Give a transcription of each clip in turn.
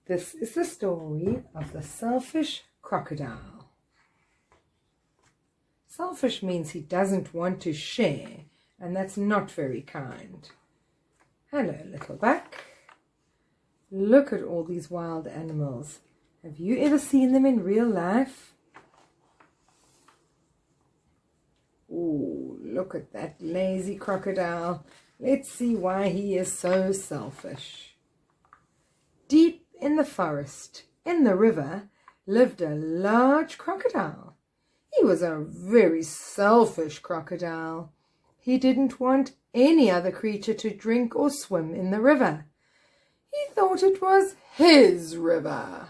This is the story of the Selfish Crocodile. Selfish means he doesn't want to share, and that's not very kind. Hello, little buck. Look at all these wild animals. Have you ever seen them in real life? Oh, look at that lazy crocodile. Let's see why he is so selfish. Deep in the forest, in the river, lived a large crocodile. He was a very selfish crocodile. He didn't want any other creature to drink or swim in the river. He thought it was his river.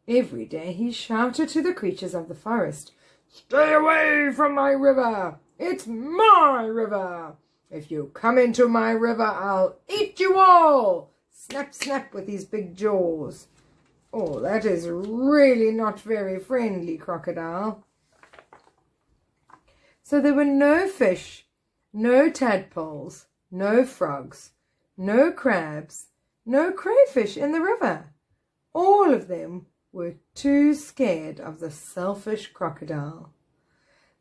Every day he shouted to the creatures of the forest, "Stay away from my river! It's my river! If you come into my river, I'll eat you all!" Snap, snap with his big jaws. Oh, that is really not very friendly, crocodile. So there were no fish, no tadpoles, no frogs, no crabs, no crayfish in the river. All of them were too scared of the selfish crocodile.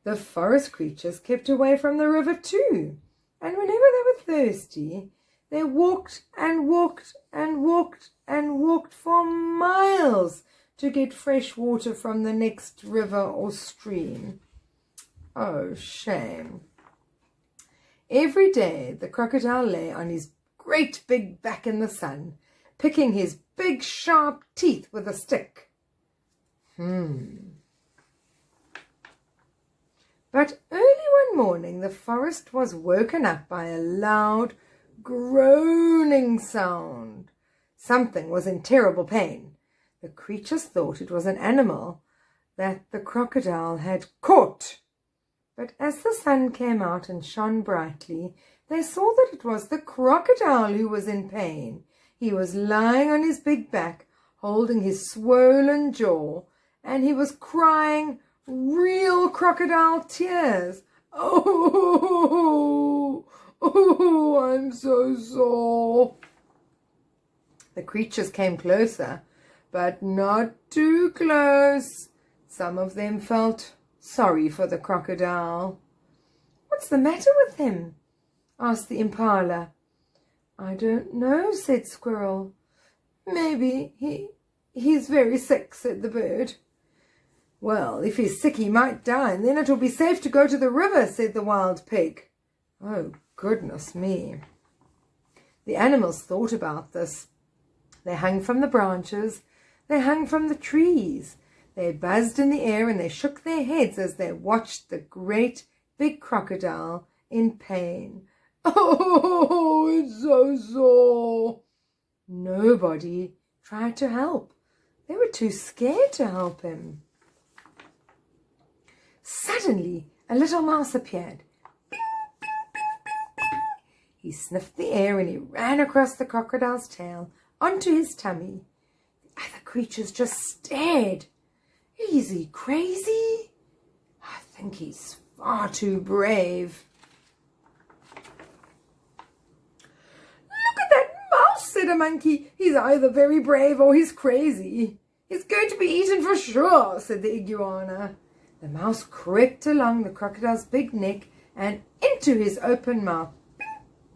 The forest creatures kept away from the river too, and whenever they were thirsty, they walked and walked and walked and walked for miles to get fresh water from the next river or stream. Oh, shame. Every day the crocodile lay on his great big back in the sun, picking his big sharp teeth with a stick. But early one morning the forest was woken up by a loud groaning sound. Something was in terrible pain. The creatures thought it was an animal that the crocodile had caught. But as the sun came out and shone brightly, they saw that it was the crocodile who was in pain. He was lying on his big back, holding his swollen jaw, and he was crying real crocodile tears. Oh, I'm so sore. The creatures came closer, but not too close. Some of them felt sorry for the crocodile. "What's the matter with him?" asked the impala. "I don't know," said Squirrel. "Maybe he's very sick," said the bird. "Well, if he's sick he might die, and then it will be safe to go to the river," said the wild pig. Oh, goodness me. The animals thought about this. They hung from the branches, they hung from the trees, they buzzed in the air, and they shook their heads as they watched the great big crocodile in pain. "Oh, it's so sore." Nobody tried to help. They were too scared to help him. Suddenly, a little mouse appeared. Bing, bing, bing, bing, bing. He sniffed the air and he ran across the crocodile's tail onto his tummy. The other creatures just stared. Is he crazy? I think he's far too brave. "Look at that mouse," said a monkey. "He's either very brave or he's crazy." "He's going to be eaten for sure," said the iguana. The mouse crept along the crocodile's big neck and into his open mouth.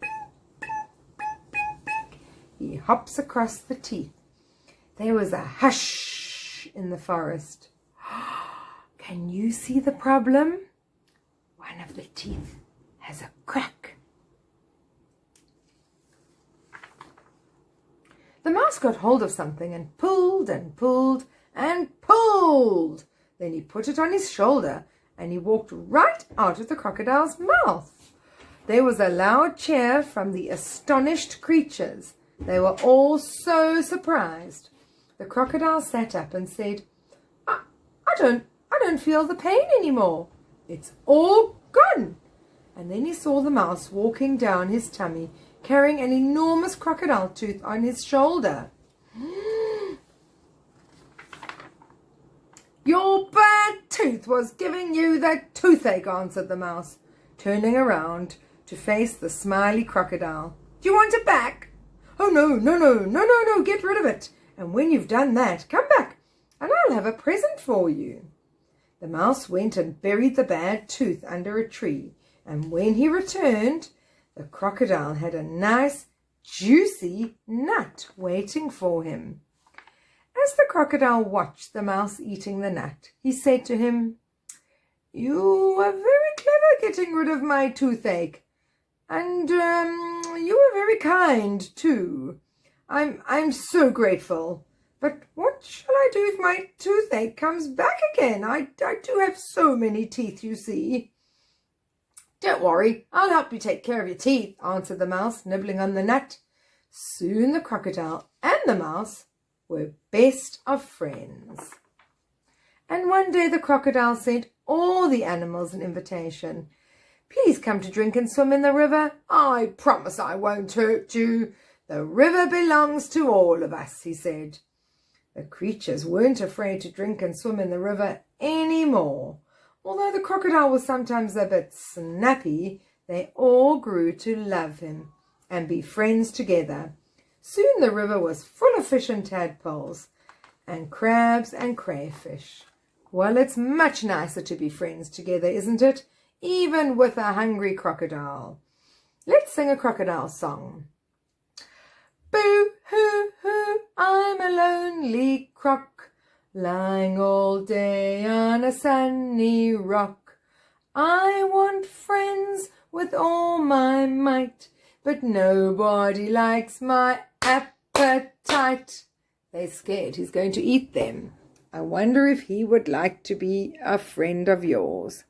Bing, bing, bing, bing, bing, bing. He hops across the teeth. There was a hush in the forest. Can you see the problem? One of the teeth has a crack. The mouse got hold of something and pulled and pulled and pulled. Then he put it on his shoulder and he walked right out of the crocodile's mouth. There was a loud cheer from the astonished creatures. They were all so surprised. The crocodile sat up and said, I don't feel the pain anymore. It's all gone." And then he saw the mouse walking down his tummy, carrying an enormous crocodile tooth on his shoulder. "Your bad tooth was giving you the toothache," answered the mouse, turning around to face the smiley crocodile. "Do you want it back?" "Oh, no, get rid of it. And when you've done that, come back and I'll have a present for you." The mouse went and buried the bad tooth under a tree, and when he returned, the crocodile had a nice, juicy nut waiting for him. As the crocodile watched the mouse eating the nut, he said to him, "You were very clever getting rid of my toothache, and you were very kind too. I'm so grateful. But what shall I do if my toothache comes back again? I do have so many teeth, you see." "Don't worry, I'll help you take care of your teeth," answered the mouse, nibbling on the nut. Soon the crocodile and the mouse were best of friends. And one day the crocodile sent all the animals an invitation. "Please come to drink and swim in the river. I promise I won't hurt you. The river belongs to all of us," he said. The creatures weren't afraid to drink and swim in the river any more. Although the crocodile was sometimes a bit snappy, they all grew to love him and be friends together. Soon the river was full of fish and tadpoles, and crabs and crayfish. Well, it's much nicer to be friends together, isn't it? Even with a hungry crocodile. Let's sing a crocodile song. "Boo-hoo-hoo, I'm a lonely croc, lying all day on a sunny rock. I want friends with all my might, but nobody likes my appetite." They're scared he's going to eat them. I wonder if he would like to be a friend of yours.